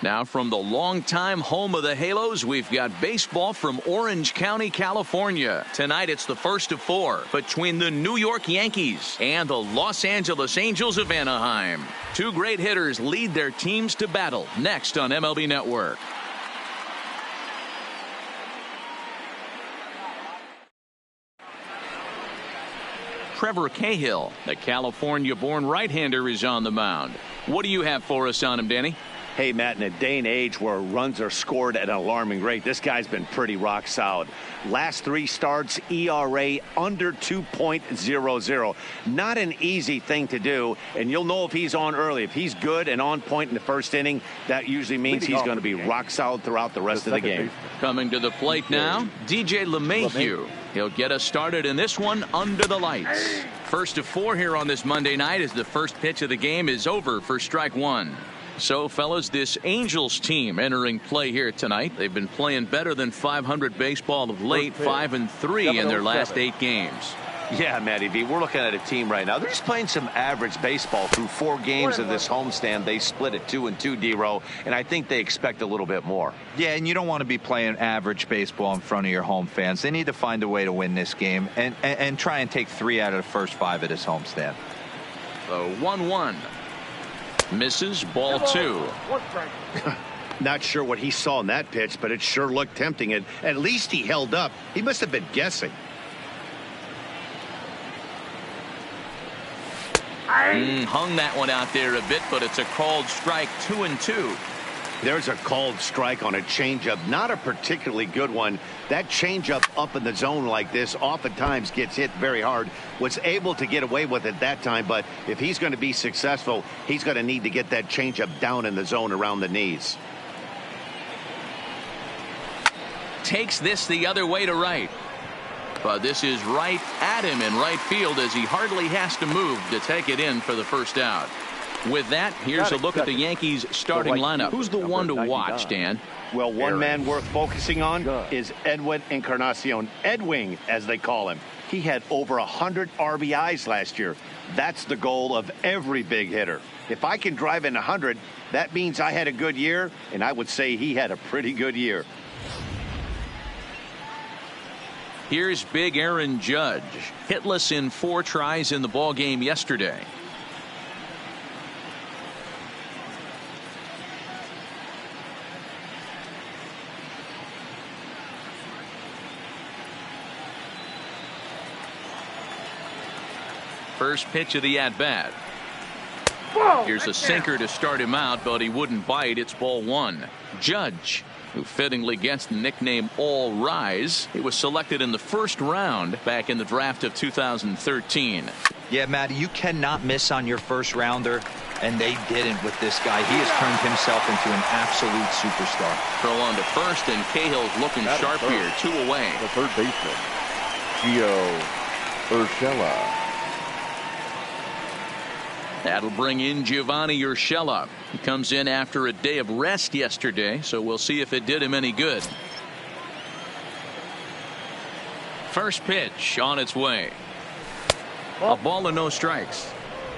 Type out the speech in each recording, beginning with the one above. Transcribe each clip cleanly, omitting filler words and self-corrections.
Now from the longtime home of the Halos, we've got baseball from Orange County, California. Tonight it's the first of 4 between the New York Yankees and the Los Angeles Angels of Anaheim. Two great hitters lead their teams to battle next on MLB Network. Trevor Cahill, the California-born right-hander, is on the mound. What do you have for us on him, Danny? Hey, Matt, in a day and age where runs are scored at an alarming rate, this guy's been pretty rock solid. Last 3 starts, ERA under 2.00. Not an easy thing to do, and you'll know if he's on early. If he's good and on point in the first inning, that usually means he's going to be rock solid throughout the rest of the game. Coming to the plate now, DJ LeMahieu. He'll get us started in this one under the lights. First of 4 here on this Monday night as the first pitch of the game is over for strike 1. So, fellas, this Angels team entering play here tonight. They've been playing better than 500 baseball of late, 5-3 in their last 8 games. Yeah, Matty V, we're looking at a team right now. They're just playing some average baseball through 4 games of this homestand. They split at 2-2, D-Row, and I think they expect a little bit more. Yeah, and you don't want to be playing average baseball in front of your home fans. They need to find a way to win this game and try and take 3 out of the first 5 of this homestand. So 1-1. Misses, ball 2. Not sure what he saw in that pitch, but it sure looked tempting. And at least he held up. He must have been guessing. Hung that one out there a bit, but it's a called strike. 2-2. There's a called strike on a changeup, not a particularly good one. That changeup up in the zone like this oftentimes gets hit very hard. Was able to get away with it that time, but if he's going to be successful, he's going to need to get that changeup down in the zone around the knees. Takes this the other way to right. But this is right at him in right field as he hardly has to move to take it in for the first out. With that, here's a look at the Yankees starting lineup. Who's the one to watch, Dan? Well, one man worth focusing on is Edwin Encarnacion. Edwing, as they call him. He had over 100 RBIs last year. That's the goal of every big hitter. If I can drive in 100, that means I had a good year, and I would say he had a pretty good year. Here's big Aaron Judge. Hitless in 4 tries in the ballgame yesterday. First pitch of the at-bat. Here's a sinker to start him out, but he wouldn't bite. It's ball 1. Judge, who fittingly gets the nickname All Rise. He was selected in the first round back in the draft of 2013. Yeah, Matty, you cannot miss on your first rounder, and they didn't with this guy. He has turned himself into an absolute superstar. Throw on to first, and Cahill's looking sharp here. 2 away. The third baseman, Gio Urshela. That'll bring in Giovanni Urshela. He comes in after a day of rest yesterday, so we'll see if it did him any good. First pitch on its way. A ball and no strikes.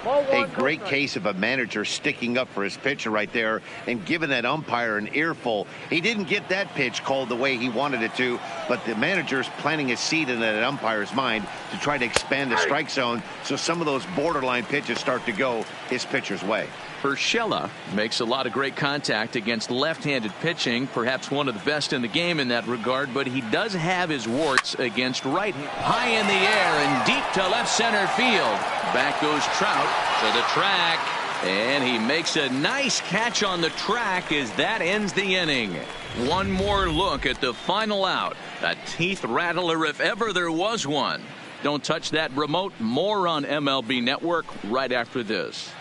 A great case of a manager sticking up for his pitcher right there and giving that umpire an earful. He didn't get that pitch called the way he wanted it to, but the manager's planting a seed in that umpire's mind to try to expand the strike zone so some of those borderline pitches start to go his pitcher's way. Urshela makes a lot of great contact against left-handed pitching, perhaps one of the best in the game in that regard, but he does have his warts against right. High in the air and deep to left center field. Back goes Trout to the track, and he makes a nice catch on the track as that ends the inning. One more look at the final out. A teeth rattler if ever there was one. Don't touch that remote. More on MLB Network right after this.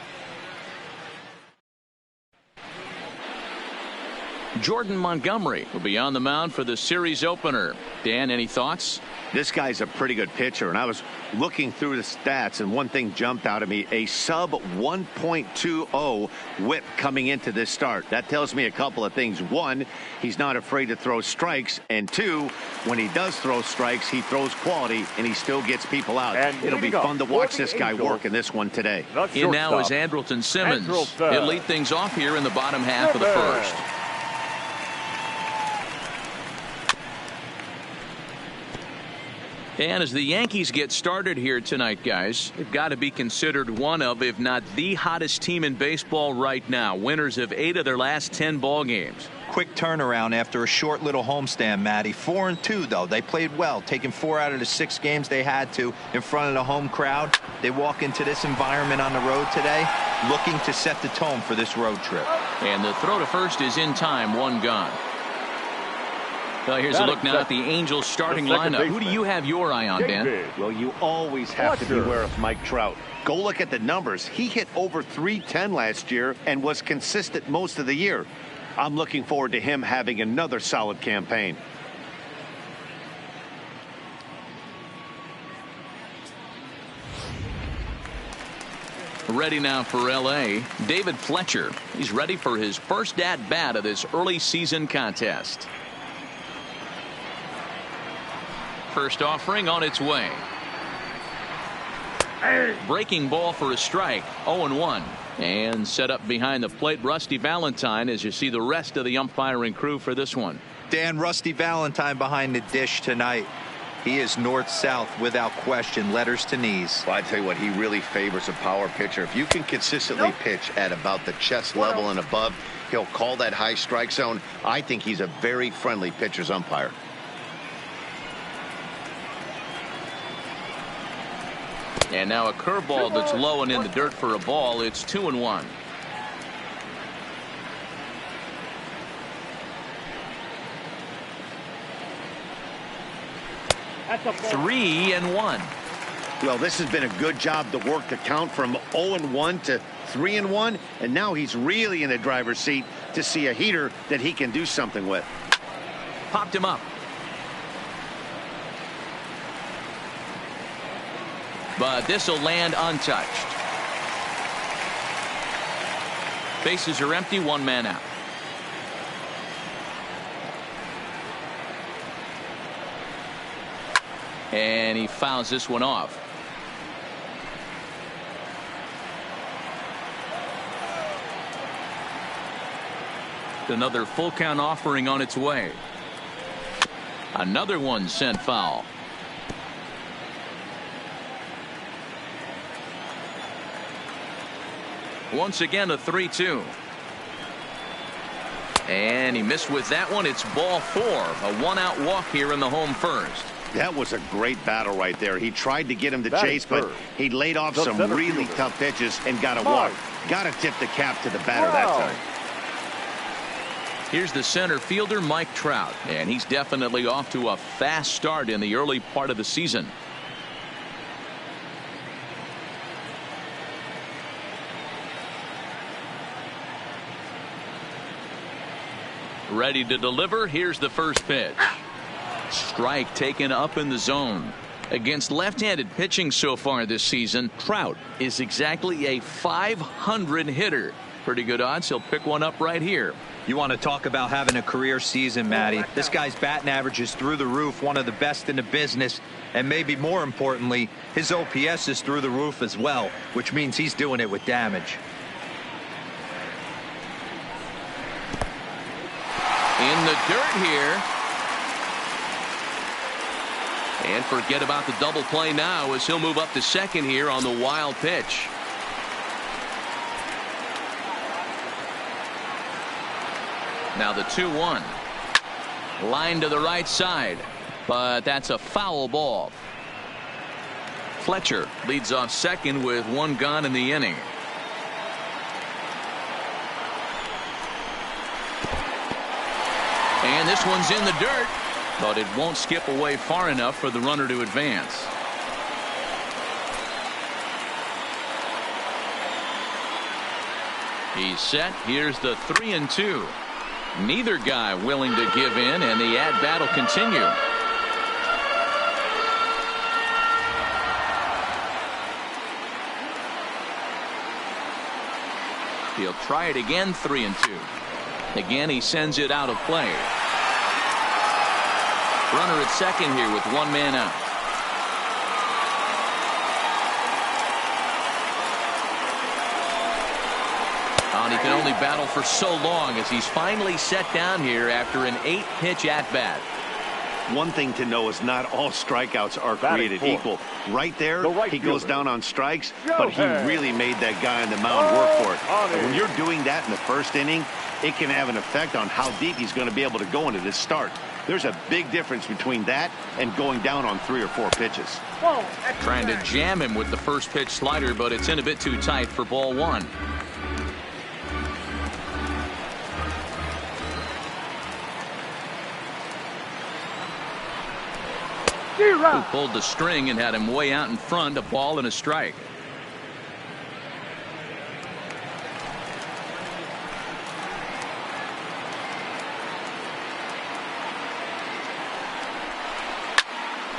Jordan Montgomery will be on the mound for the series opener. Dan, any thoughts? This guy's a pretty good pitcher, and I was looking through the stats, and one thing jumped out at me, a sub 1.20 whip coming into this start. That tells me a couple of things. One, he's not afraid to throw strikes, and two, when he does throw strikes, he throws quality, and he still gets people out. And it'll be fun to watch this guy work in this one today. In now is Andrelton Simmons. He'll lead things off here in the bottom half of the first. And as the Yankees get started here tonight, guys, they've got to be considered one of, if not the hottest team in baseball right now. Winners of 8 of their last 10 ball games. Quick turnaround after a short little homestand, Matty. 4-2, though. They played well, taking 4 out of the 6 games they had to in front of the home crowd. They walk into this environment on the road today looking to set the tone for this road trip. And the throw to first is in time, 1 gone. Well, here's a look now at the Angels starting lineup. Who do you have your eye on, Dan? Well, you always have to beware of Mike Trout. Go look at the numbers. He hit over .310 last year and was consistent most of the year. I'm looking forward to him having another solid campaign. Ready now for L.A., David Fletcher. He's ready for his first at-bat of this early season contest. First offering on its way. Breaking ball for a strike. 0-1. And set up behind the plate, Rusty Valentine, as you see the rest of the umpiring crew for this one. Dan, Rusty Valentine behind the dish tonight. He is north-south without question, letters to knees. Well, I tell you what, he really favors a power pitcher. If you can consistently pitch at about the chest level and above, he'll call that high strike zone. I think he's a very friendly pitcher's umpire. And now a curveball that's low and in the dirt for a ball. It's 2-1. That's a 3-1. Well, this has been a good job to work the count from 0-1 to 3-1, and now he's really in the driver's seat to see a heater that he can do something with. Popped him up. But this will land untouched. Bases are empty, 1 man out. And he fouls this one off. Another full count offering on its way. Another one sent foul. Once again, a 3-2. And he missed with that one. It's ball 4. A 1-out walk here in the home first. That was a great battle right there. He tried to get him to chase, but he laid off some really tough pitches and got a walk. Got to tip the cap to the batter that time. Here's the center fielder, Mike Trout, and he's definitely off to a fast start in the early part of the season. Ready to deliver. Here's the first pitch. Strike taken up in the zone. Against left-handed pitching so far this season, Trout is exactly a .500 hitter. Pretty good odds he'll pick one up right here. You want to talk about having a career season, Matty. This guy's batting average is through the roof, one of the best in the business, and maybe more importantly, his OPS is through the roof as well, which means he's doing it with damage. In the dirt here. And forget about the double play now as he'll move up to second here on the wild pitch. Now the 2-1. Line to the right side, but that's a foul ball. Fletcher leads off second with 1 gone in the inning. And this one's in the dirt, but it won't skip away far enough for the runner to advance. He's set. Here's the 3-2. Neither guy willing to give in, and the at-bat will continue. He'll try it again, 3-2. Again, he sends it out of play. Runner at second here with one man out. And he can only battle for so long as he's finally set down here after an 8-pitch at-bat. One thing to know is not all strikeouts are created equal. Right there, he goes down on strikes, but he really made that guy on the mound work for it. And when you're doing that in the first inning, it can have an effect on how deep he's going to be able to go into this start. There's a big difference between that and going down on 3 or 4 pitches. Trying to jam him with the first pitch slider, but it's in a bit too tight for ball 1. Who pulled the string and had him way out in front, a ball and a strike.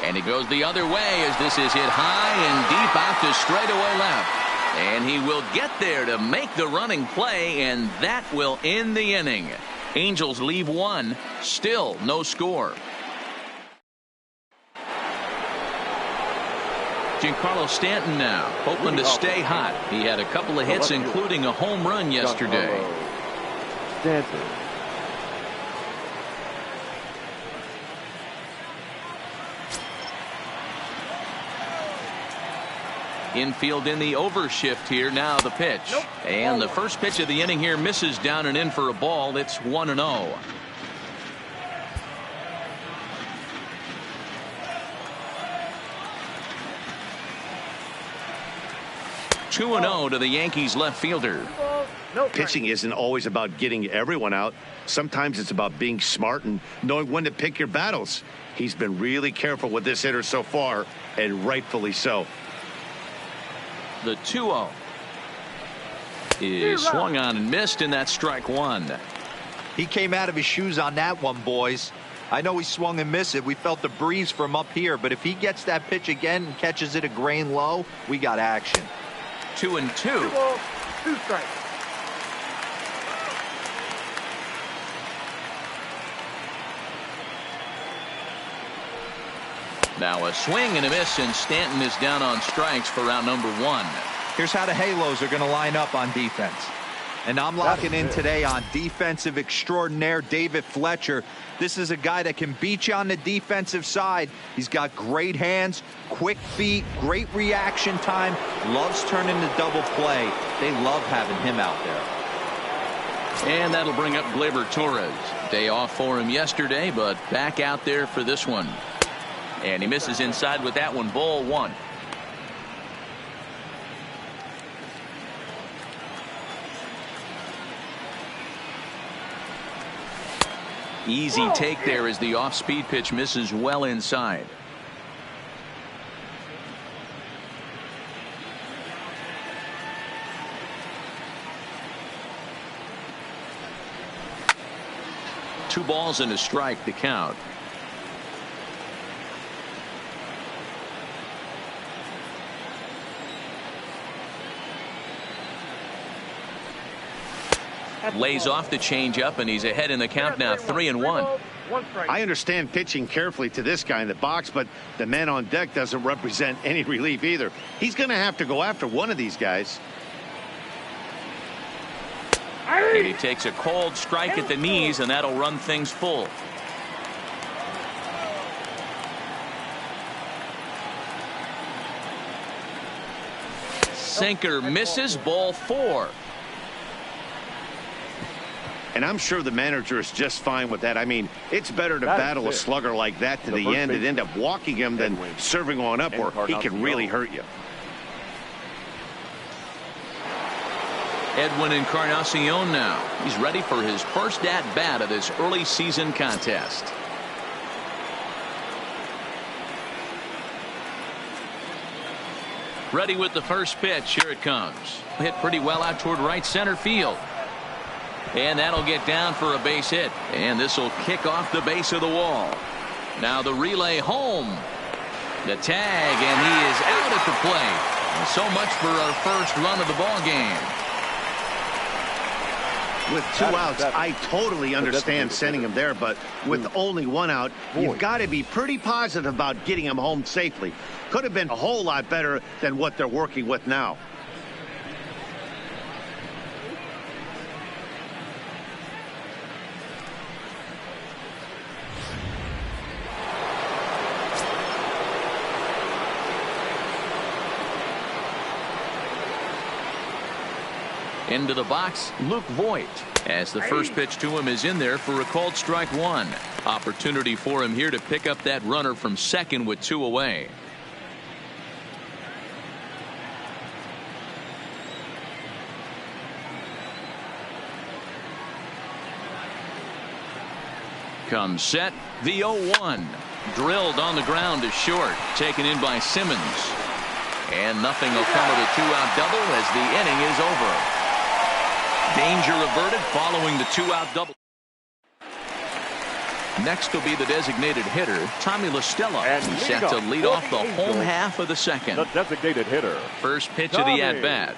And he goes the other way as this is hit high and deep out to straightaway left. And he will get there to make the running play, and that will end the inning. Angels leave 1, still no score. Giancarlo Stanton now hoping to stay hot. He had a couple of hits, including a home run yesterday. Stanton. Infield in the overshift here. Now the pitch. And the first pitch of the inning here misses down and in for a ball. It's 1-0. 2-0 to the Yankees left fielder. Pitching isn't always about getting everyone out. Sometimes it's about being smart and knowing when to pick your battles. He's been really careful with this hitter so far, and rightfully so. The 2-0 is swung on and missed, and that's strike 1. He came out of his shoes on that one, boys. I know he swung and missed it. We felt the breeze from up here, but if he gets that pitch again and catches it a grain low, we got action. 2-2. 2 strikes. Now a swing and a miss, and Stanton is down on strikes for round number 1. Here's how the Halos are going to line up on defense. And I'm locking in today on defensive extraordinaire David Fletcher. This is a guy that can beat you on the defensive side. He's got great hands, quick feet, great reaction time, loves turning the double play. They love having him out there. And that'll bring up Gleyber Torres. Day off for him yesterday, but back out there for this one. And he misses inside with that one. Ball 1. Easy take there as the off-speed pitch misses well inside. Two balls and a strike to count. Lays off the changeup, and he's ahead in the count now, 3-1. I understand pitching carefully to this guy in the box, but the man on deck doesn't represent any relief either. He's going to have to go after one of these guys. And he takes a cold strike at the knees, and that'll run things full. Sinker misses, ball 4. And I'm sure the manager is just fine with that. I mean, it's better to battle a slugger like that to the end and end up walking him than serving on up where he can really hurt you. Edwin Encarnacion now. He's ready for his first at-bat of this early season contest. Ready with the first pitch. Here it comes. Hit pretty well out toward right center field. And that'll get down for a base hit. And this will kick off the base of the wall. Now the relay home. The tag, and he is out at the plate. So much for our first run of the ball game. With 2 outs, I totally understand sending him there, but with only 1 out, you've got to be pretty positive about getting him home safely. Could have been a whole lot better than what they're working with now. Into the box, Luke Voigt, as the first pitch to him is in there for a called strike 1. Opportunity for him here to pick up that runner from second with 2 away. Comes set, the 0-1. Drilled on the ground to short, taken in by Simmons. And nothing will come of the 2-out double as the inning is over. Danger averted following the 2-out double. Next will be the designated hitter, Tommy LaStella. He's set to lead off the home half of the second. The designated hitter. First pitch of the at-bat.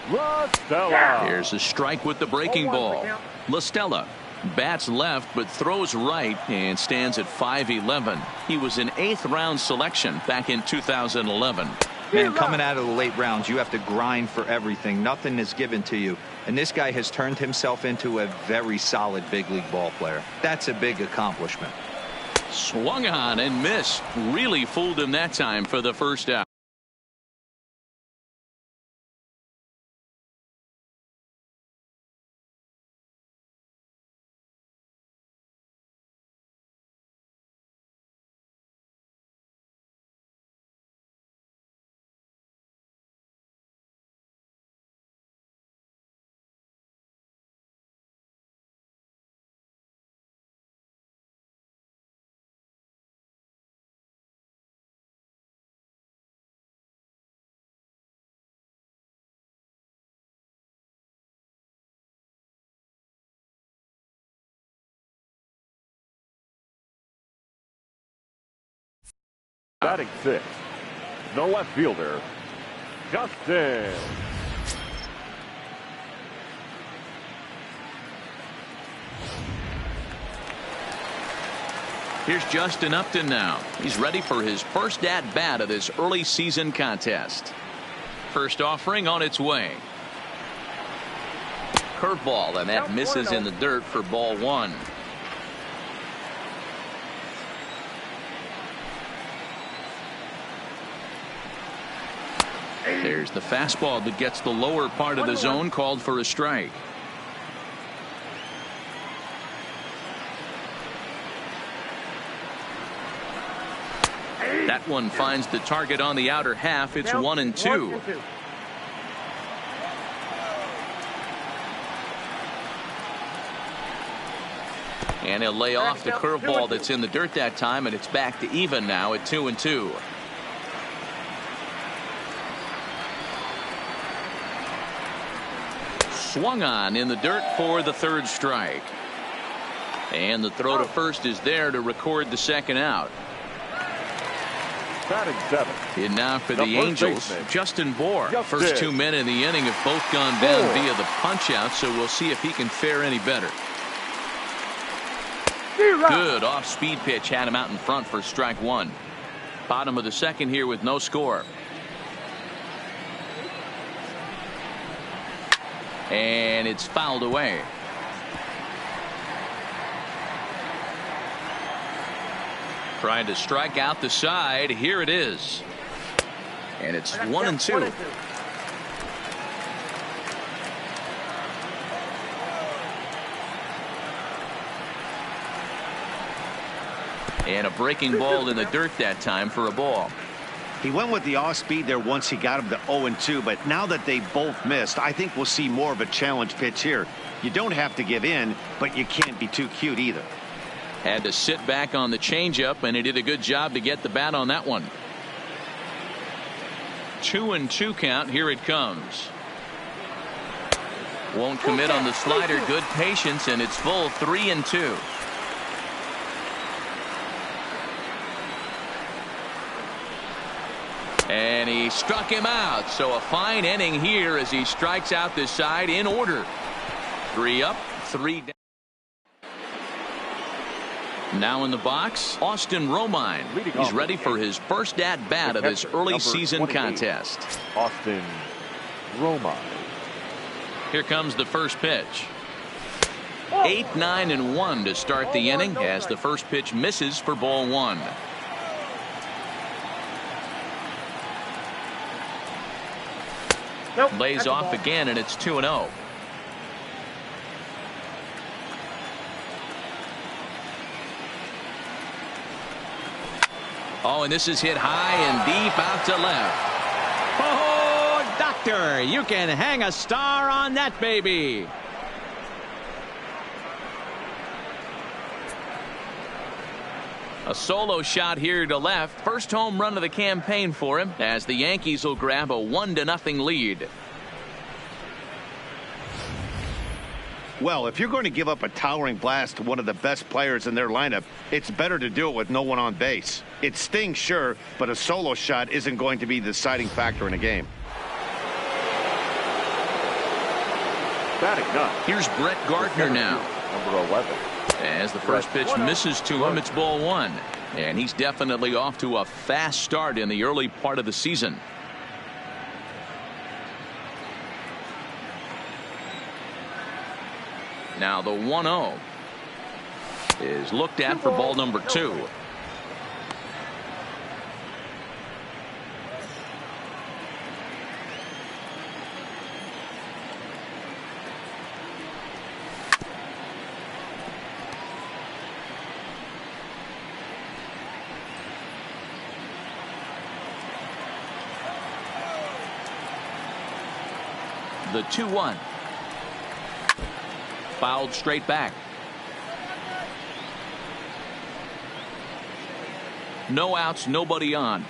LaStella. Here's a strike with the breaking ball. LaStella bats left but throws right and stands at 5'11". He was an 8th round selection back in 2011. Man, coming out of the late rounds, you have to grind for everything. Nothing is given to you. And this guy has turned himself into a very solid big league ball player. That's a big accomplishment. Swung on and missed. Really fooled him that time for the first out. Batting 6, the left fielder, Justin. Here's Justin Upton now. He's ready for his first at-bat of this early season contest. First offering on its way. Curveball, and that misses in the dirt for ball 1. There's the fastball that gets the lower part of the zone, called for a strike. That one finds the target on the outer half. It's 1-2. And he'll lay off the curveball that's in the dirt that time, and it's back to even now at 2-2. Swung on in the dirt for the 3rd strike. And the throw to first is there to record the 2nd out. Batting 7. In now for the Angels, Justin Bohr. First 2 men in the inning have both gone down via the punch out, so we'll see if he can fare any better. Good off-speed pitch had him out in front for strike 1. Bottom of the 2nd here with no score. And it's fouled away. Trying to strike out the side. Here it is. And it's 1-2. And a breaking ball in the dirt that time for a ball. He went with the off-speed there once he got him to 0-2, but now that they both missed, I think we'll see more of a challenge pitch here. You don't have to give in, but you can't be too cute either. Had to sit back on the changeup, and he did a good job to get the bat on that one. 2-2 count. Here it comes. Won't commit on the slider. Good patience, and it's full 3-2. And he struck him out. So a fine inning here as he strikes out this side in order. 3 up, 3 down. Now in the box, Austin Romine. He's ready for his first at-bat of this early season contest. Austin Romine. Here comes the first pitch. 8, 9, and 1 to start the inning as the first pitch misses for ball 1. Lays off again, and it's 2-0. Oh, and this is hit high and deep out to left. Oh, doctor, you can hang a star on that baby. A solo shot here to left. First home run of the campaign for him as the Yankees will grab a 1-0 lead. Well, if you're going to give up a towering blast to one of the best players in their lineup, it's better to do it with no one on base. It stings, sure, but a solo shot isn't going to be the deciding factor in a game. Batting ninth. Here's Brett Gardner now. Number 11. As the first pitch misses to him, it's ball 1. And he's definitely off to a fast start in the early part of the season. Now the 1-0 is looked at for ball number 2. The 2-1. Fouled straight back. No outs, nobody on.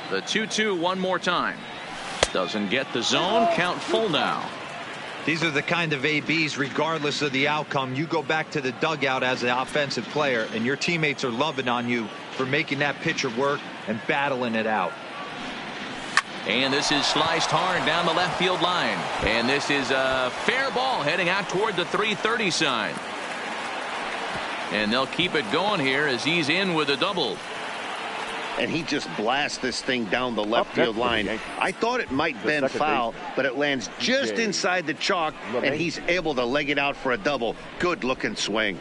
The 2-2 one more time. Doesn't get the zone. Count full now. These are the kind of ABs, regardless of the outcome, you go back to the dugout as an offensive player, and your teammates are loving on you for making that pitcher work and battling it out. And this is sliced hard down the left field line. And this is a fair ball heading out toward the 330 side. And they'll keep it going here as he's in with a double. And he just blasts this thing down the left field line. I thought it might bend foul, but it lands just inside the chalk, and he's able to leg it out for a double. Good looking swing.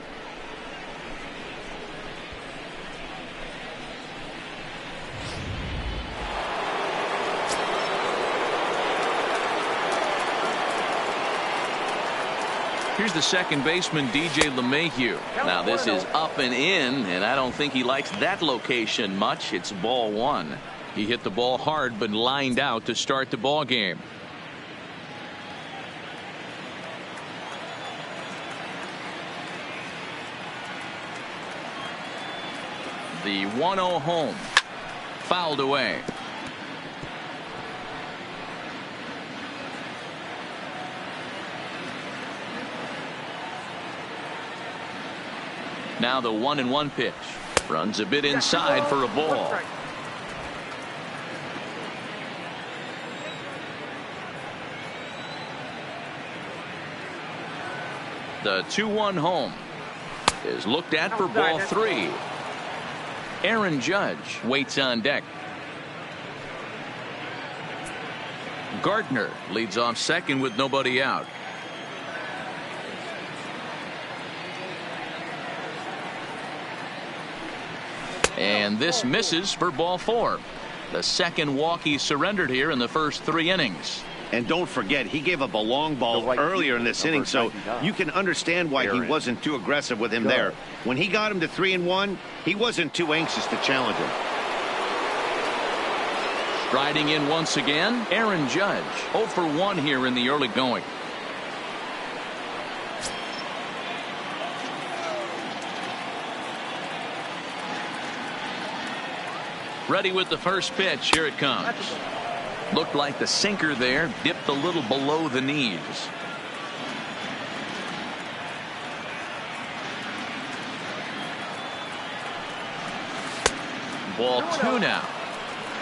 Here's the second baseman, DJ LeMahieu. Now this is up and in, and I don't think he likes that location much. It's ball 1. He hit the ball hard but lined out to start the ball game. The 1-0 home. Fouled away. Now the 1-1 pitch. Runs a bit inside for a ball. The 2-1 home is looked at for ball 3. Aaron Judge waits on deck. Gardner leads off second with nobody out. And this misses for ball 4. The second walk he surrendered here in the first 3 innings. And don't forget, he gave up a long ball earlier in this inning, so you can understand why he wasn't too aggressive with him there. When he got him to 3-1, he wasn't too anxious to challenge him. Striding in once again, Aaron Judge. 0 for 1 here in the early going. Ready with the first pitch. Here it comes. Looked like the sinker there dipped a little below the knees. Ball 2 now.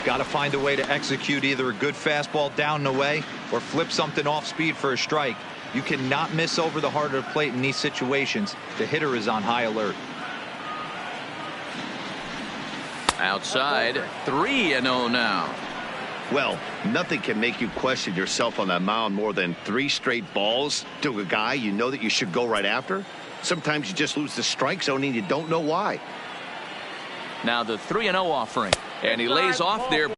Got to find a way to execute either a good fastball down and away or flip something off speed for a strike. You cannot miss over the heart of the plate in these situations. The hitter is on high alert. Outside, 3-0 now. Well, nothing can make you question yourself on that mound more than 3 straight balls to a guy you know that you should go right after. Sometimes you just lose the strike zone and you don't know why. Now the 3-0 offering, and he lays off there.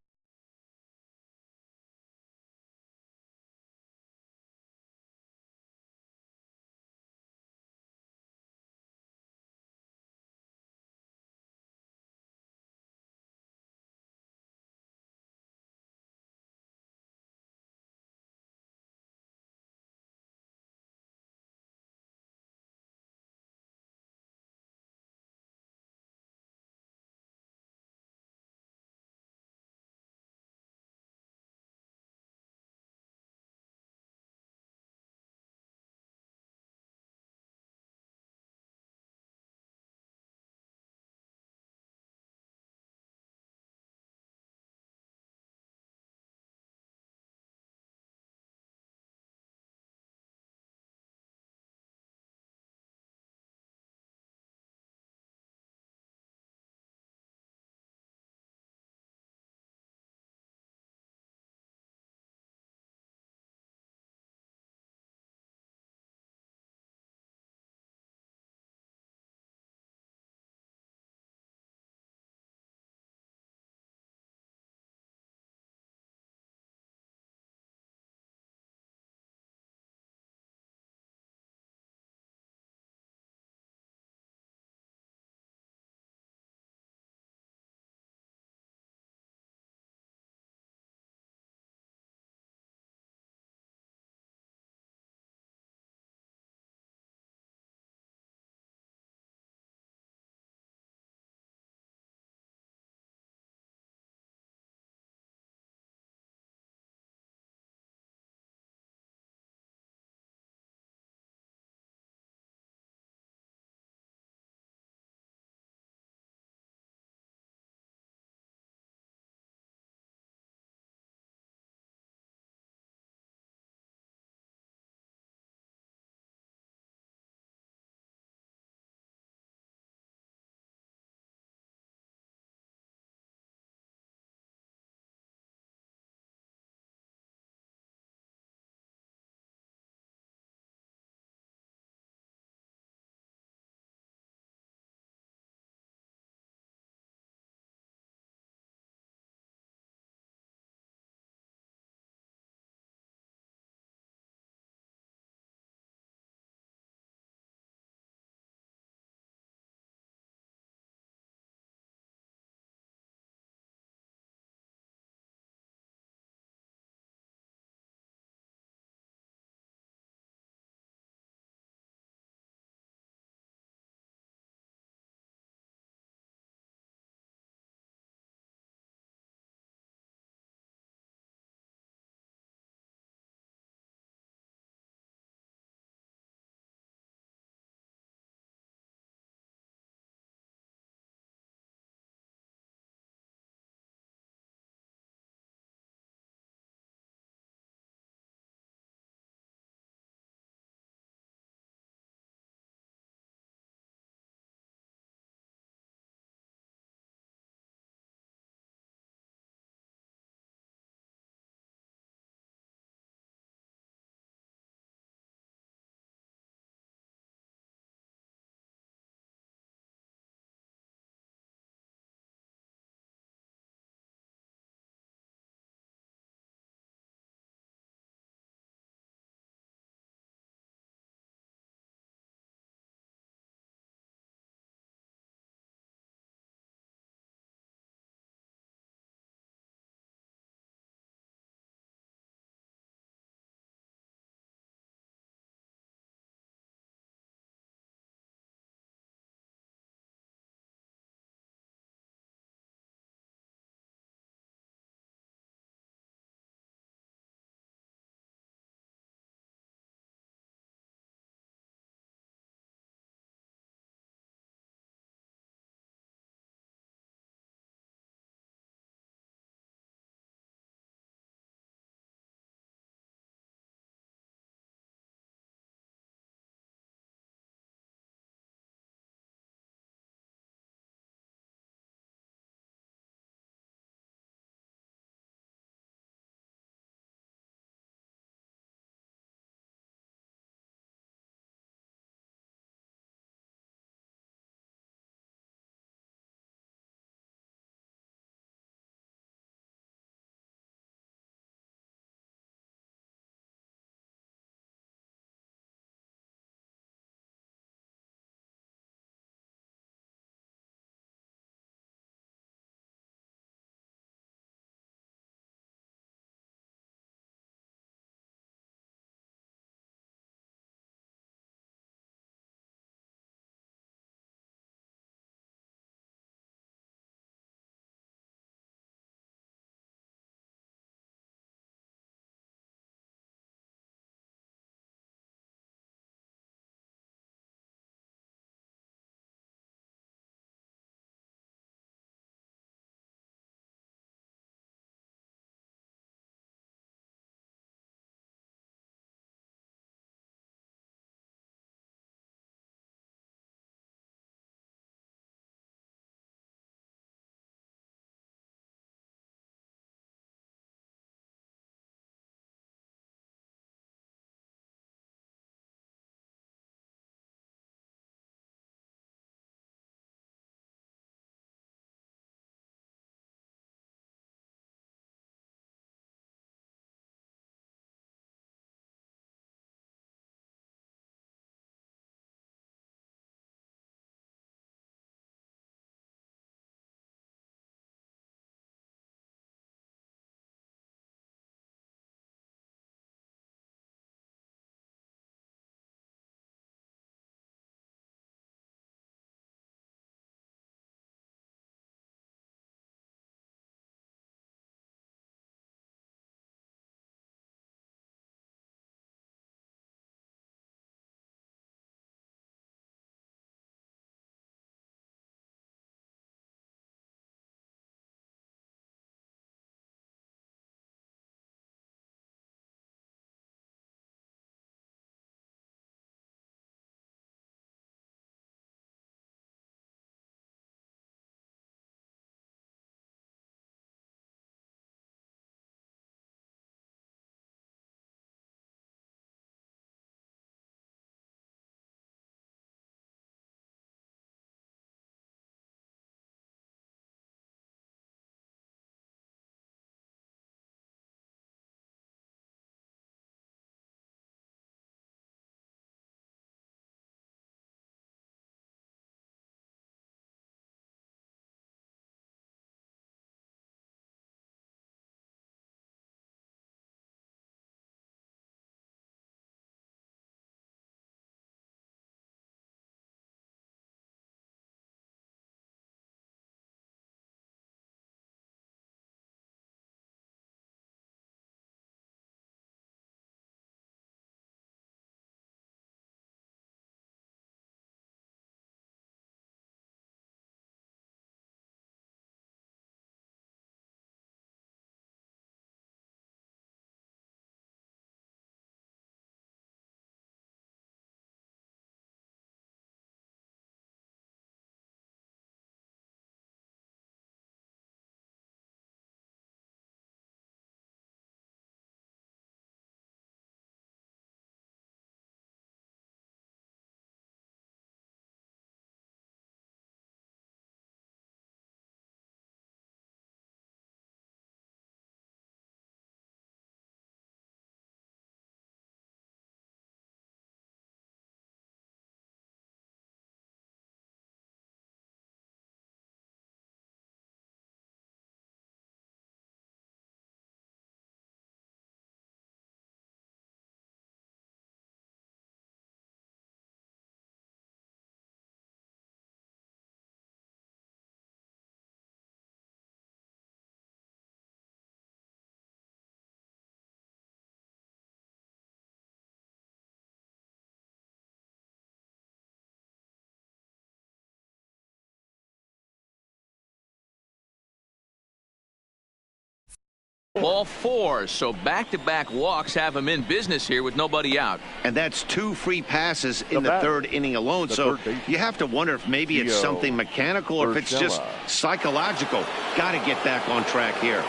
Ball 4, so back-to-back walks have him in business here with nobody out. And that's 2 free passes in the third inning alone. So you have to wonder if maybe it's something mechanical or if it's just psychological. Got to get back on track here.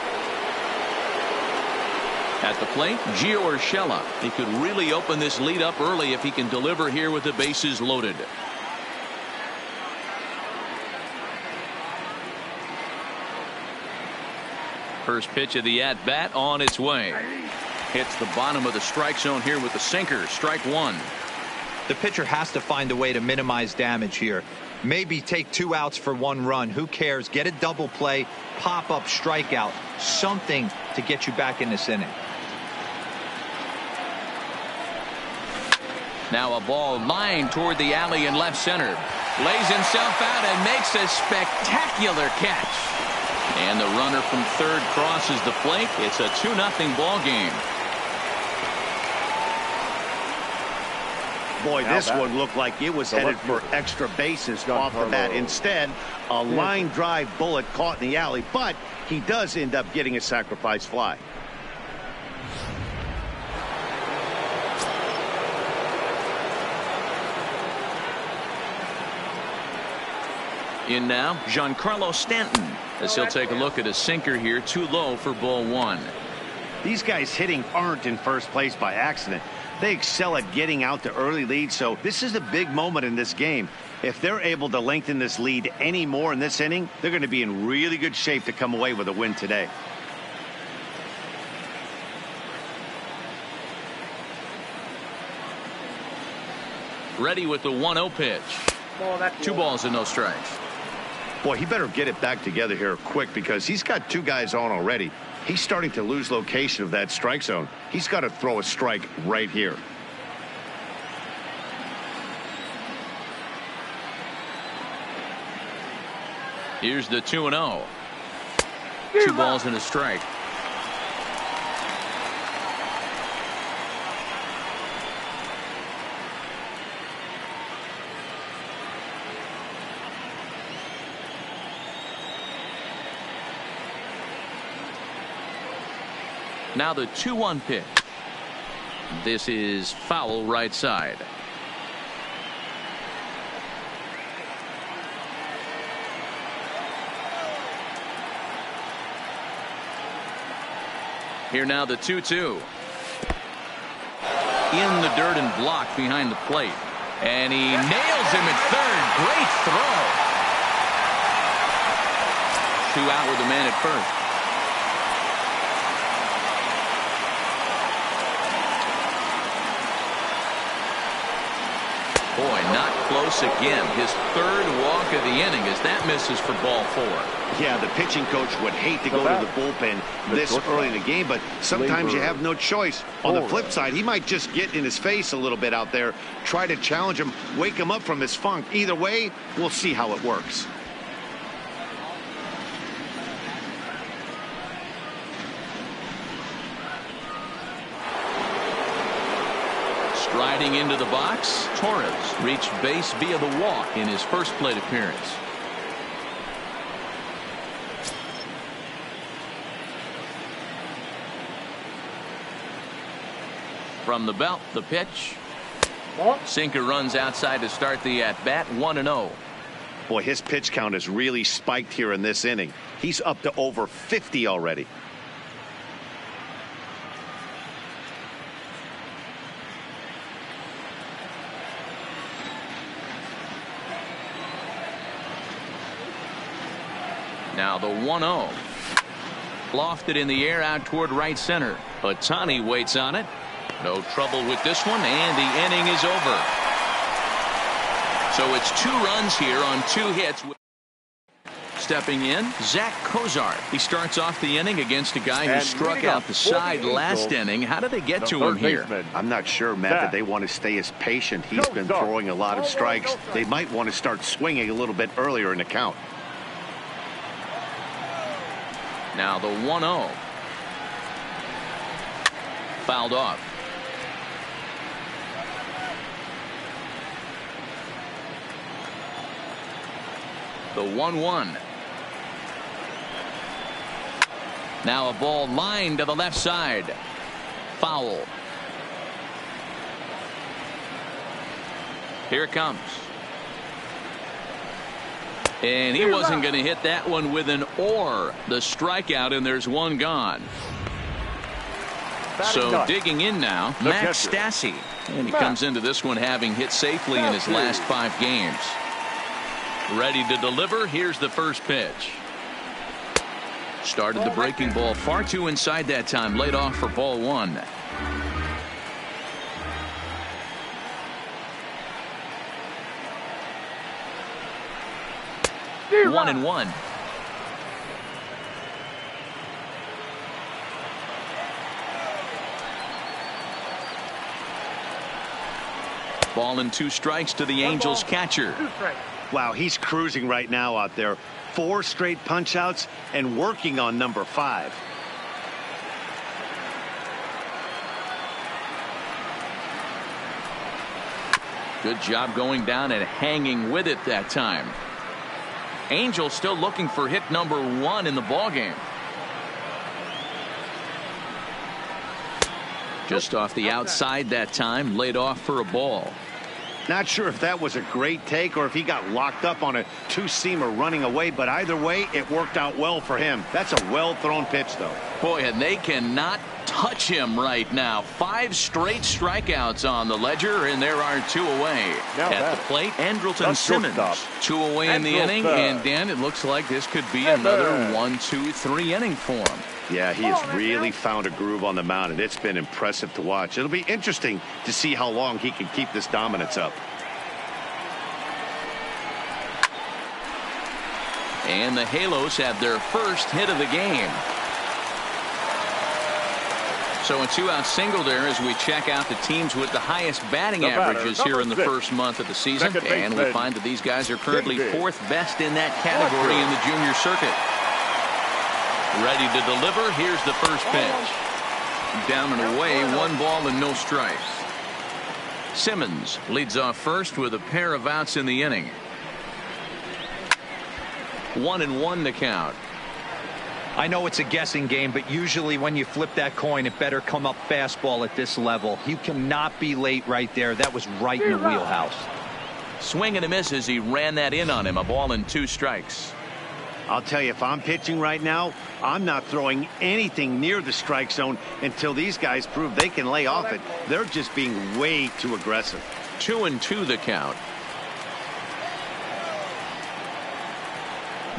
At the plate, Gio Urshela. He could really open this lead up early if he can deliver here with the bases loaded. First pitch of the at-bat on its way. Hits the bottom of the strike zone here with the sinker. Strike 1. The pitcher has to find a way to minimize damage here. Maybe take 2 outs for 1 run. Who cares? Get a double play, pop up, strikeout. Something to get you back in this inning. Now a ball lined toward the alley in left center. Lays himself out and makes a spectacular catch. And the runner from third crosses the plate. It's a 2-0 ball game. Boy, this one looked like it was headed for extra bases off the bat. Instead, a line drive bullet caught in the alley, but he does end up getting a sacrifice fly. In now, Giancarlo Stanton, as he'll take a look at a sinker here, too low for ball 1. These guys hitting aren't in first place by accident. They excel at getting out to early leads, so this is a big moment in this game. If they're able to lengthen this lead any more in this inning, they're going to be in really good shape to come away with a win today. Ready with the 1-0 pitch. 2 balls and no strikes. Boy, he better get it back together here quick because he's got 2 guys on already. He's starting to lose location of that strike zone. He's got to throw a strike right here. Here's the 2-0. 2 balls and a strike. Now the 2-1 pitch. This is foul right side. Here now the 2-2. In the dirt and blocked behind the plate. And he nails him at third. Great throw. 2 out with the man at first. Boy, not close again. His 3rd walk of the inning as that misses for ball 4. Yeah, the pitching coach would hate to go to the bullpen this early in the game, but sometimes you have no choice. On the flip side, he might just get in his face a little bit out there, try to challenge him, wake him up from his funk. Either way, we'll see how it works. Striding into the box, Torres reached base via the walk in his first plate appearance. From the belt, the pitch. Sinker runs outside to start the at-bat, 1-0. Boy, his pitch count has really spiked here in this inning. He's up to over 50 already. Now the 1-0. Lofted in the air out toward right center. Ohtani waits on it. No trouble with this one, and the inning is over. So it's 2 runs here on 2 hits. Stepping in, Zach Kozar. He starts off the inning against a guy who struck out the side last inning. How did they get to him here? I'm not sure, Matt, that they want to stay as patient. He's been throwing a lot of strikes. They might want to start swinging a little bit earlier in the count. Now the 1-0. Fouled off. The 1-1. Now a ball lined to the left side. Foul. Here it comes. And he wasn't going to hit that one with an or. The strikeout, and there's one gone. So digging in now, Max Stassi. And he comes into this one having hit safely in his last 5 games. Ready to deliver. Here's the first pitch. Started the breaking ball far too inside that time. Laid off for ball 1. One and one. Ball and 2 strikes to the Angels catcher. Wow, he's cruising right now out there. 4 straight punch outs and working on number 5. Good job going down and hanging with it that time. Angels still looking for hit number 1 in the ballgame. Just off the outside that time, laid off for a ball. Not sure if that was a great take or if he got locked up on a 2-seamer running away, but either way, it worked out well for him. That's a well-thrown pitch, though. Boy, and they cannot touch him right now. 5 straight strikeouts on the ledger, and there are 2 away. At the plate, Andrelton Simmons. 2 away in the inning, and Dan, it looks like this could be another 1-2-3 inning for him. Yeah, he has really found a groove on the mound, and it's been impressive to watch. It'll be interesting to see how long he can keep this dominance up. And the Halos have their first hit of the game. So a 2-out single there as we check out the teams with the highest batting averages here in the first month of the season. And we find that these guys are currently 4th best in that category in the junior circuit. Ready to deliver. Here's the first pitch. Down and away, 1 ball and no strikes. Simmons leads off first with a pair of outs in the inning. 1-1 to count. I know it's a guessing game, but usually when you flip that coin, it better come up fastball at this level. You cannot be late right there. That was right in the wheelhouse. Swing and a miss as he ran that in on him. A ball and 2 strikes. I'll tell you, if I'm pitching right now, I'm not throwing anything near the strike zone until these guys prove they can lay off it. They're just being way too aggressive. 2-2 the count.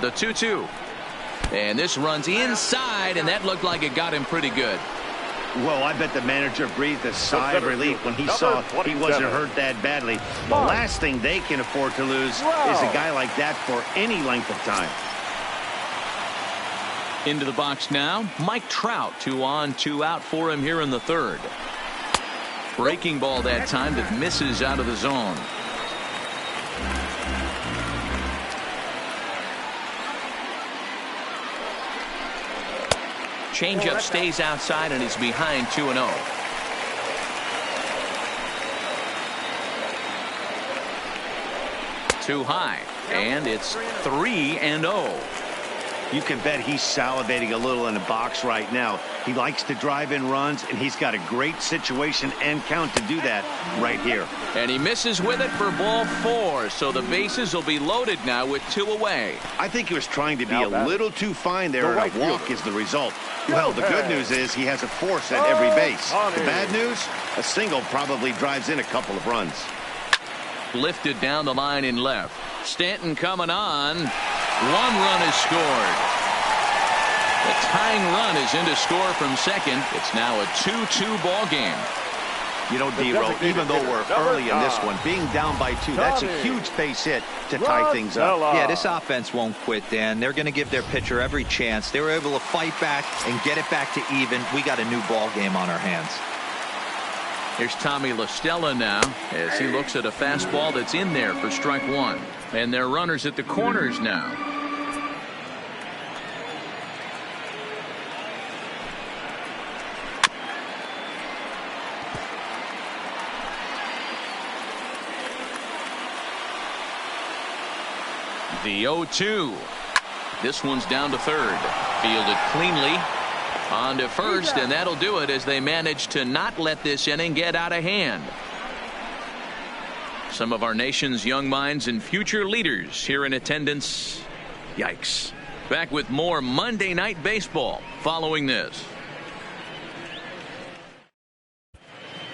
The 2-2. And this runs inside, and that looked like it got him pretty good. Well, I bet the manager breathed a sigh of relief when he saw he wasn't hurt that badly. The last thing they can afford to lose is a guy like that for any length of time. Into the box now, Mike Trout. 2 on, 2 out for him here in the 3rd. Breaking ball that time that misses out of the zone. Changeup stays outside and is behind 2-0. Too high, and it's 3-0. You can bet he's salivating a little in the box right now. He likes to drive in runs, and he's got a great situation and count to do that right here. And he misses with it for ball 4, so the bases will be loaded now with 2 away. I think he was trying to be a little too fine there, and a walk is the result. Well, the good news is he has a force at every base. The bad news, a single probably drives in a couple of runs. Lifted down the line in left. Stanton coming on. 1 run is scored. The tying run is in to score from second. It's now a 2-2 ball game. You know, D-Row, even though we're early in this one, being down by 2, that's a huge base hit to tie things up. Yeah, this offense won't quit, Dan. They're going to give their pitcher every chance. They were able to fight back and get it back to even. We got a new ball game on our hands. Here's Tommy La Stella now as he looks at a fastball that's in there for strike 1. And they're runners at the corners now. The 0-2. This one's down to 3rd. Fielded cleanly. On to first, and that'll do it as they manage to not let this inning get out of hand. Some of our nation's young minds and future leaders here in attendance. Yikes. Back with more Monday Night Baseball following this.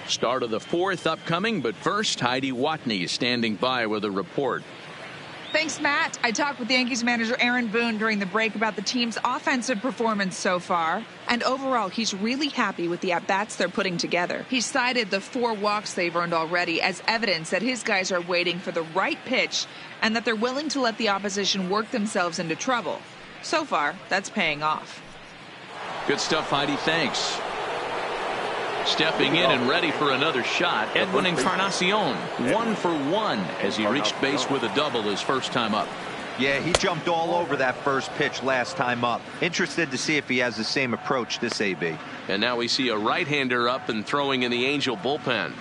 Start of the fourth upcoming, but first, Heidi Watney is standing by with a report. Thanks, Matt. I talked with Yankees manager Aaron Boone during the break about the team's offensive performance so far. And overall, he's really happy with the at-bats they're putting together. He cited the 4 walks they've earned already as evidence that his guys are waiting for the right pitch and that they're willing to let the opposition work themselves into trouble. So far, that's paying off. Good stuff, Heidi. Thanks. Stepping in and ready for another shot, Edwin Encarnacion, 1 for 1 as he reached base with a double his first time up. Yeah, he jumped all over that first pitch last time up. Interested to see if he has the same approach this AB. And now we see a right-hander up and throwing in the Angel bullpen.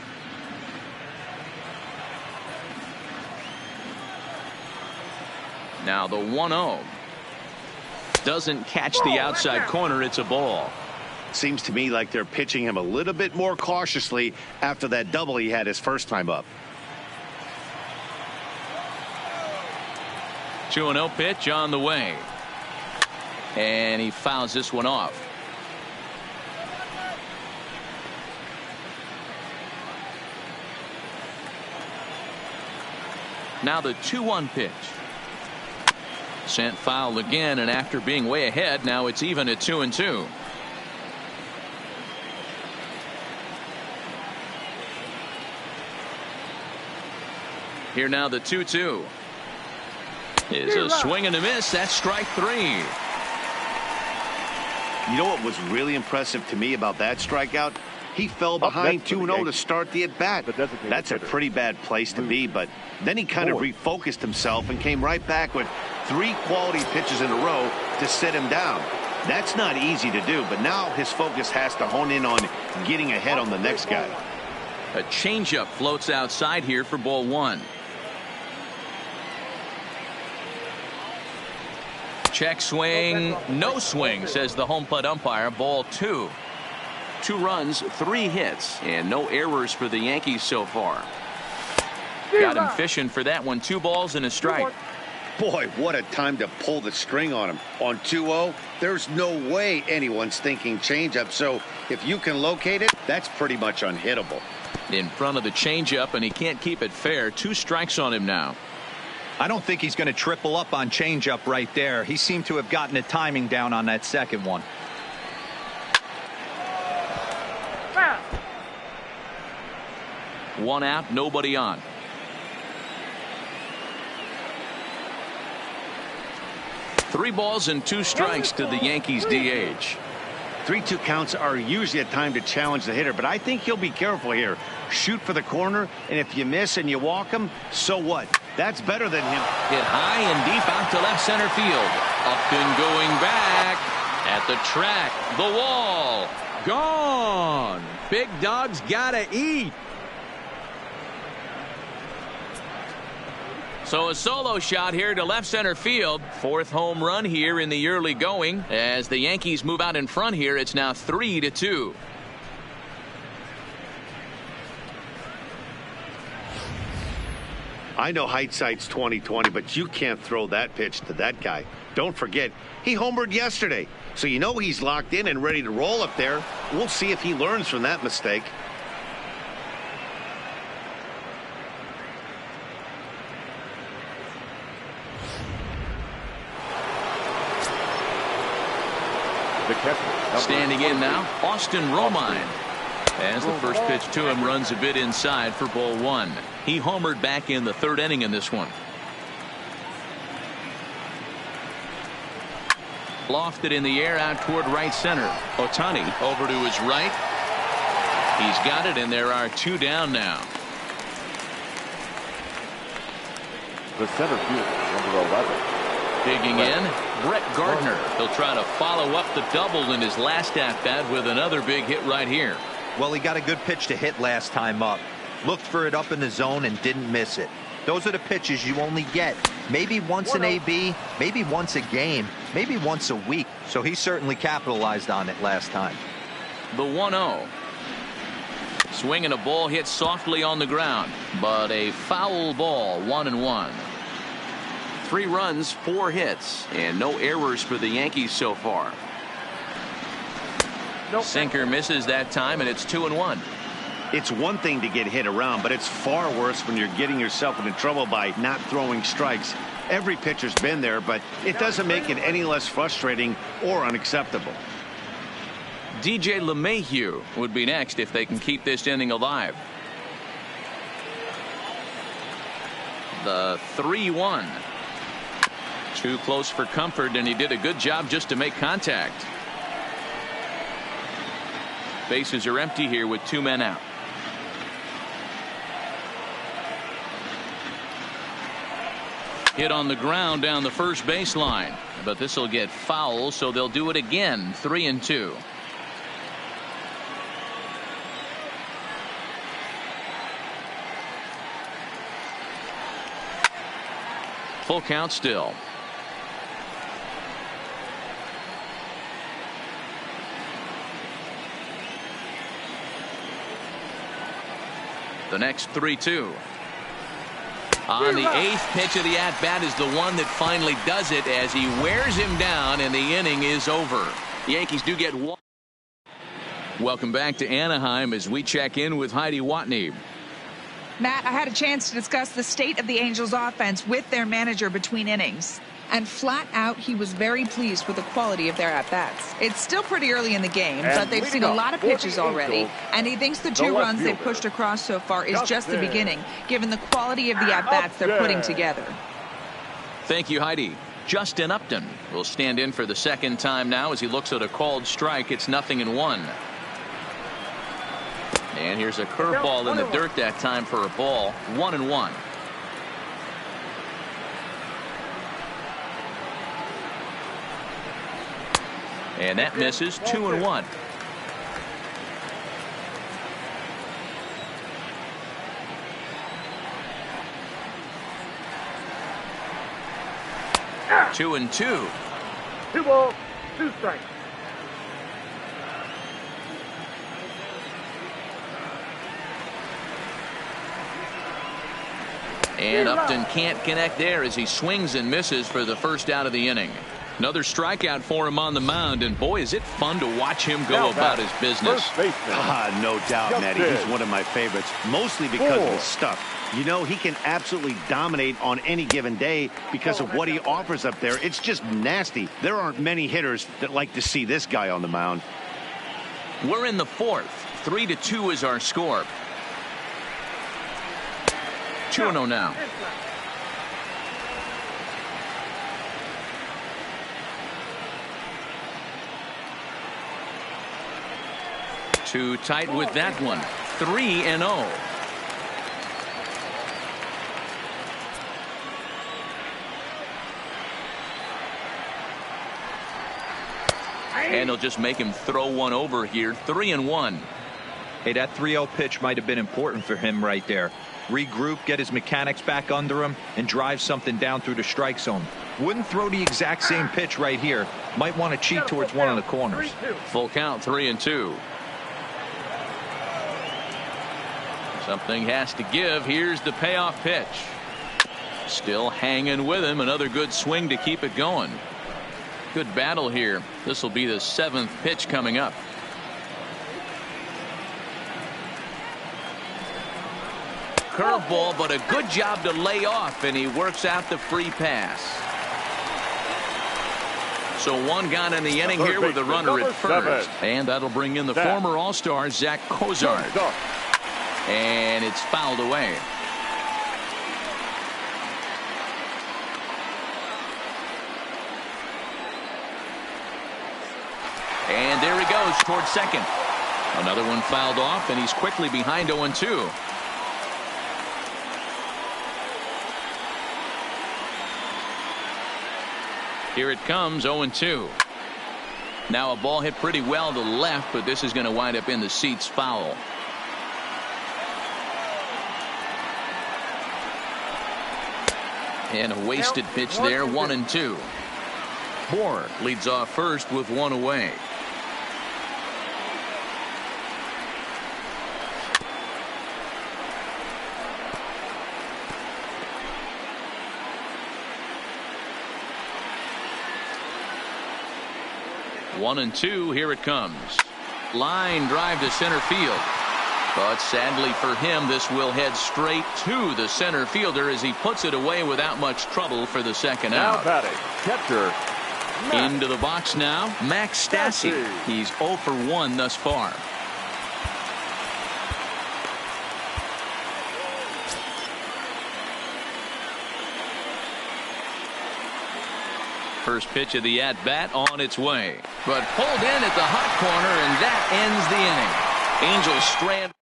Now the 1-0. Doesn't catch the outside corner. It's a ball. Seems to me like they're pitching him a little bit more cautiously after that double he had his first time up. 2-0 pitch on the way. And he fouls this one off. Now the 2-1 pitch. Sent foul again, and after being way ahead, now it's even at 2-2. Here now the 2-2 is a swing and a miss. That's strike 3. You know what was really impressive to me about that strikeout? He fell behind 2-0 to start the at bat. That's a pretty bad place to be, but then he kind of refocused himself and came right back with 3 quality pitches in a row to sit him down. That's not easy to do, but now his focus has to hone in on getting ahead on the next guy. A changeup floats outside here for ball 1. Check swing, no swing, says the home plate umpire. Ball 2. 2 runs, 3 hits, and no errors for the Yankees so far. Got him fishing for that one. 2 balls and a strike. Boy, what a time to pull the string on him. On 2-0, there's no way anyone's thinking changeup, so if you can locate it, that's pretty much unhittable. In front of the changeup, and he can't keep it fair. 2 strikes on him now. I don't think he's going to triple up on changeup right there. He seemed to have gotten the timing down on that second one. One out, nobody on. Three balls and 2 strikes to the Yankees DH. 3-2 counts are usually a time to challenge the hitter, but I think he'll be careful here. Shoot for the corner, and if you miss and you walk him, so what? That's better than him. Hit high and deep out to left center field. Up and going back. At the track. The wall. Gone. Big dog's gotta eat. So a solo shot here to left center field. 4th home run here in the early going. As the Yankees move out in front here, it's now 3-2. I know hindsight's 20/20, but you can't throw that pitch to that guy. Don't forget, he homered yesterday, so you know he's locked in and ready to roll up there. We'll see if he learns from that mistake. Standing in now, Austin Romine. As the first pitch to him runs a bit inside for ball 1. He homered back in the 3rd inning in this one. Lofted in the air out toward right center. Ohtani over to his right. He's got it, and there are 2 down now. The center field, number 11. Digging in, Brett Gardner. He'll try to follow up the double in his last at-bat with another big hit right here. Well, he got a good pitch to hit last time up. Looked for it up in the zone and didn't miss it. Those are the pitches you only get maybe once an AB, maybe once a game, maybe once a week. So he certainly capitalized on it last time. The 1-0. Swing and a ball hit softly on the ground, but a foul ball. 1-1. 3 runs, 4 hits, and no errors for the Yankees so far. Sinker misses that time, and it's 2-1. It's one thing to get hit around, but it's far worse when you're getting yourself into trouble by not throwing strikes. Every pitcher's been there, but it doesn't make it any less frustrating or unacceptable. DJ LeMahieu would be next if they can keep this inning alive. The 3-1. Too close for comfort, and he did a good job just to make contact. Bases are empty here with 2 men out. Hit on the ground down the first baseline, but this will get foul, so they'll do it again. 3-2. Full count still. The next 3-2. On the 8th pitch of the at-bat is the one that finally does it as he wears him down, and the inning is over. The Yankees do get one. Welcome back to Anaheim as we check in with Heidi Watney. Matt, I had a chance to discuss the state of the Angels offense with their manager between innings. And flat out, he was very pleased with the quality of their at-bats. It's still pretty early in the game, but they've seen a lot of pitches already. And he thinks the 2 runs they've pushed across so far is just the beginning, given the quality of the at-bats they're putting together. Thank you, Heidi. Justin Upton will stand in for the second time now as he looks at a called strike. It's 0-1. And here's a curveball in the dirt that time for a ball. 1-1. And that misses. 2-1. Two and 2. 2 balls, 2 strikes. And Upton can't connect there as he swings and misses for the first out of the inning. Another strikeout for him on the mound, and boy, is it fun to watch him go about his business. No doubt, Matty. He's one of my favorites, mostly because of his stuff. You know, he can absolutely dominate on any given day because of what he offers up there. It's just nasty. There aren't many hitters that like to see this guy on the mound. We're in the 4th. 3-2 is our score. 2-0 now. Too tight with that one. 3-0. And he'll just make him throw one over here. 3-1. Hey, that 3-0 pitch might have been important for him right there. Regroup, get his mechanics back under him, and drive something down through the strike zone. Wouldn't throw the exact same pitch right here. Might want to cheat towards one of the corners. Full count. 3-2. Something has to give. Here's the payoff pitch. Still hanging with him. Another good swing to keep it going. Good battle here. This will be the 7th pitch coming up. Curveball, but a good job to lay off, and he works out the free pass. So 1 gone in the inning here with the runner at first. And that'll bring in the former All-Star Zach Cozart. And it's fouled away. And there he goes towards second. Another one fouled off, and he's quickly behind 0-2. Here it comes, 0-2. Now a ball hit pretty well to left, but this is going to wind up in the seats, foul. And a wasted pitch there, 1-2. Moore leads off first with one away. One and two, here it comes. Line drive to center field. But sadly for him, this will head straight to the center fielder as he puts it away without much trouble for the second Now out. batting, catcher. Into the box now, Max Stassi. He's 0 for 1 thus far. First pitch of the at-bat on its way. But pulled in at the hot corner, and that ends the inning. Angels strand.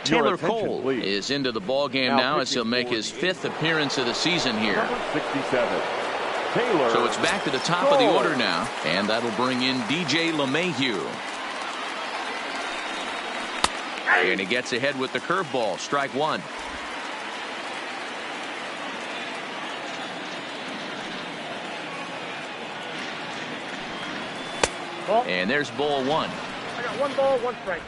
Taylor Cole is into the ball game now as he'll make his 5th appearance of the season here. Number 67. Taylor. So it's back to the top of the order now, and that'll bring in DJ LeMahieu. And he gets ahead with the curveball. Strike one. And there's ball one. I got 1 ball, 1 strike.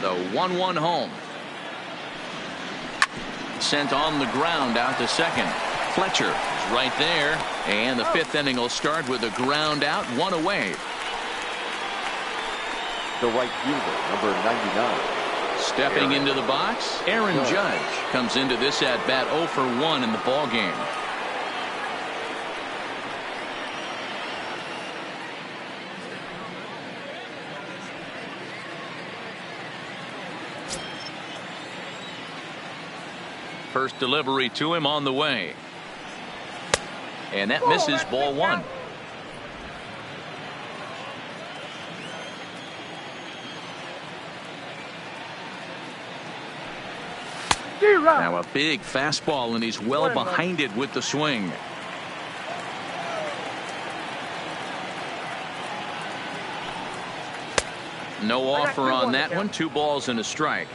The 1-1 home. Sent on the ground out to second. Fletcher is right there. And the 5th inning will start with a ground out, 1 away. The right fielder, number 99. Stepping into the box, Aaron Judge comes into this at bat 0 for 1 in the ball game. First delivery to him on the way. And that misses, ball one. Now a big fastball, and he's well behind it with the swing. No offer on that one. 2 balls and a strike.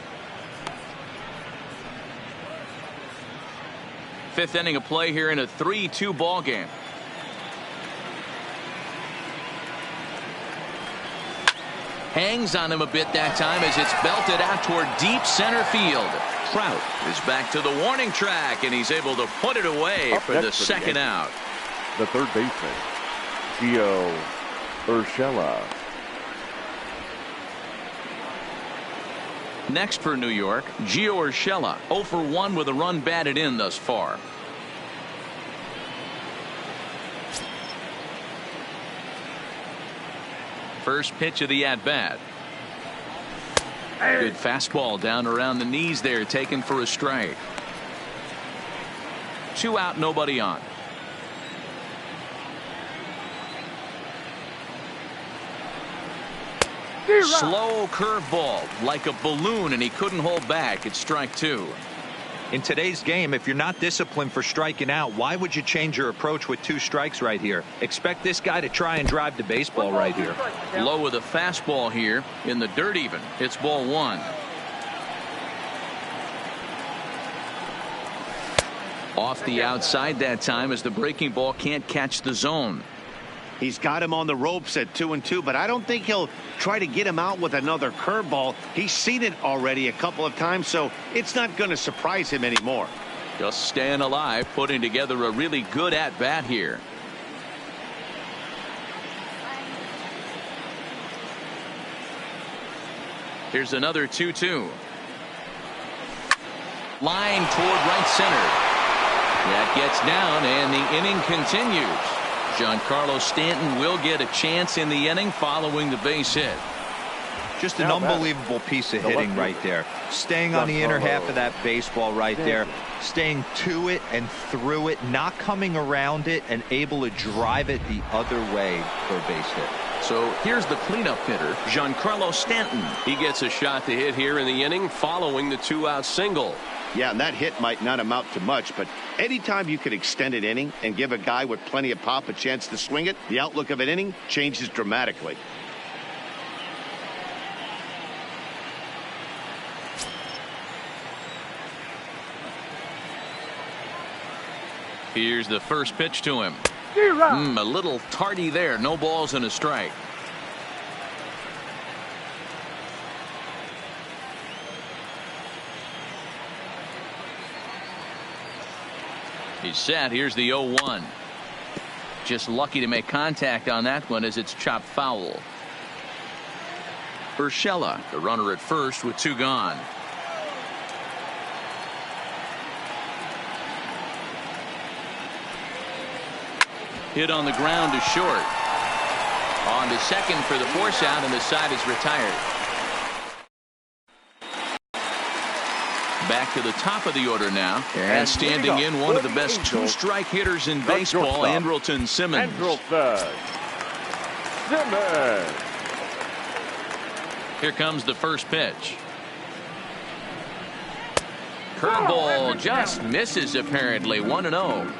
5th inning of play here in a 3-2 ball game. Hangs on him a bit that time as it's belted out toward deep center field. Trout is back to the warning track, and he's able to put it away for the second out. The third baseman, Gio Urshela. Next for New York, Gio Urshela, 0 for 1 with a run batted in thus far. First pitch of the at-bat. Good fastball down around the knees there, taken for a strike. 2 out, nobody on. Slow curveball like a balloon, and he couldn't hold back. It's strike 2. In today's game, if you're not disciplined for striking out, why would you change your approach with 2 strikes right here? Expect this guy to try and drive the baseball right here. Low with a fastball here in the dirt even. It's ball 1. Off the outside that time as the breaking ball can't catch the zone. He's got him on the ropes at 2-2, but I don't think he'll try to get him out with another curveball. He's seen it already a couple of times, so it's not going to surprise him anymore. Just staying alive, putting together a really good at-bat here. Here's another 2-2. Line toward right center. That gets down, and the inning continues. Giancarlo Stanton will get a chance in the inning following the base hit. Just an unbelievable piece of hitting right there. Staying on the inner half of that baseball right there. Staying to it and through it, not coming around it, and able to drive it the other way for a base hit. So here's the cleanup hitter, Giancarlo Stanton. He gets a shot to hit here in the inning following the 2-out single. Yeah, and that hit might not amount to much, but anytime you can extend an inning and give a guy with plenty of pop a chance to swing it, the outlook of an inning changes dramatically. Here's the first pitch to him. A little tardy there. No balls and a strike. He's set. Here's the 0-1. Just lucky to make contact on that one as it's chopped foul. Urshela, the runner at first with 2 gone. Hit on the ground to short. On to second for the force out, and the side is retired. Back to the top of the order now, and standing in one of the best 2-strike hitters in baseball, Andrelton Simmons. Here comes the first pitch. Curveball just misses apparently. 1-0.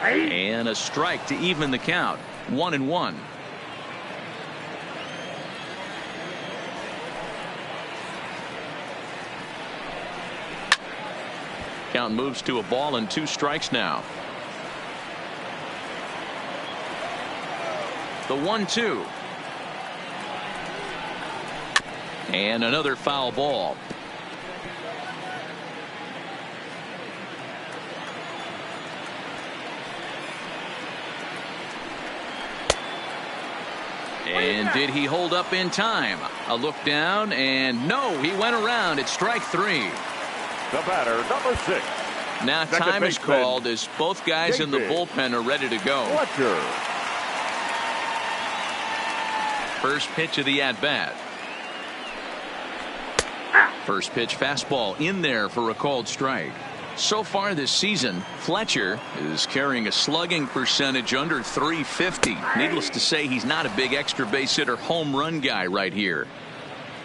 And a strike to even the count. 1-1. Count moves to a ball and 2 strikes now. The 1-2. And another foul ball. And did he hold up in time? A look down, and no, he went around. It's strike 3. The batter, number 6. Now time is called as both guys in the bullpen are ready to go. Fletcher. First pitch of the at-bat. First pitch fastball in there for a called strike. So far this season, Fletcher is carrying a slugging percentage under .350. Needless to say, he's not a big extra base hitter home run guy right here.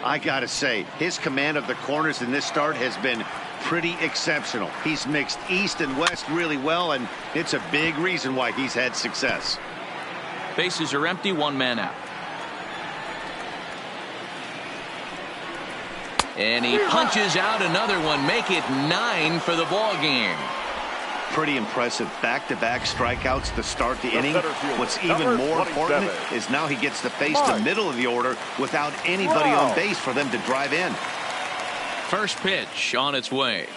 I gotta say, his command of the corners in this start has been pretty exceptional. He's mixed east and west really well, and it's a big reason why he's had success. Bases are empty, 1 man out. And he punches out another one, make it 9 for the ball game. Pretty impressive back-to-back strikeouts to start the inning. What's even more important is now he gets to face the middle of the order without anybody on base for them to drive in. First pitch on its way.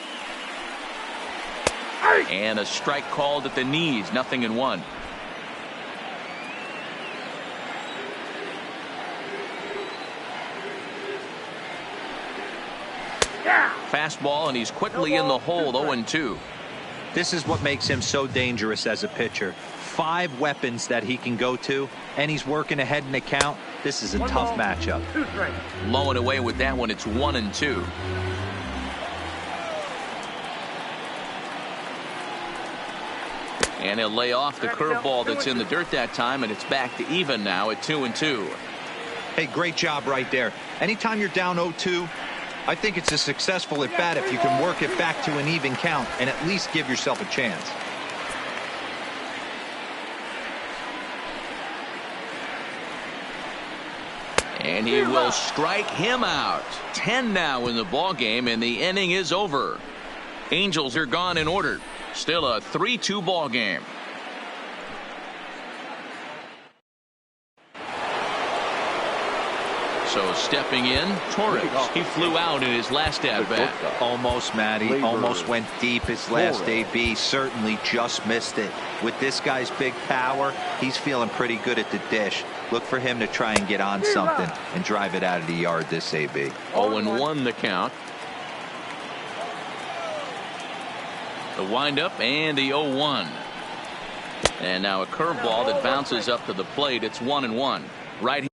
And a strike called at the knees. 0-1. Fastball, and he's quickly in the hole. 0-2. This is what makes him so dangerous as a pitcher. 5 weapons that he can go to, and he's working ahead in the count. This is a tough matchup. Low and away with that one. It's 1-2. And he'll lay off the curveball that's in the dirt that time, and it's back to even now at 2-2. Hey, great job right there. Anytime you're down 0-2, I think it's a successful at bat if you can work it back to an even count and at least give yourself a chance. And he will strike him out. 10 now in the ball game, and the inning is over. Angels are gone in order. Still a 3-2 ball game. So stepping in, Torres. He flew out in his last at-bat. Almost, Matty. Almost went deep his last AB. Certainly just missed it. With this guy's big power, he's feeling pretty good at the dish. Look for him to try and get on something and drive it out of the yard this AB. 0-1 the count. The windup and the 0-1. And now a curveball that bounces up to the plate. It's 1-1. Right.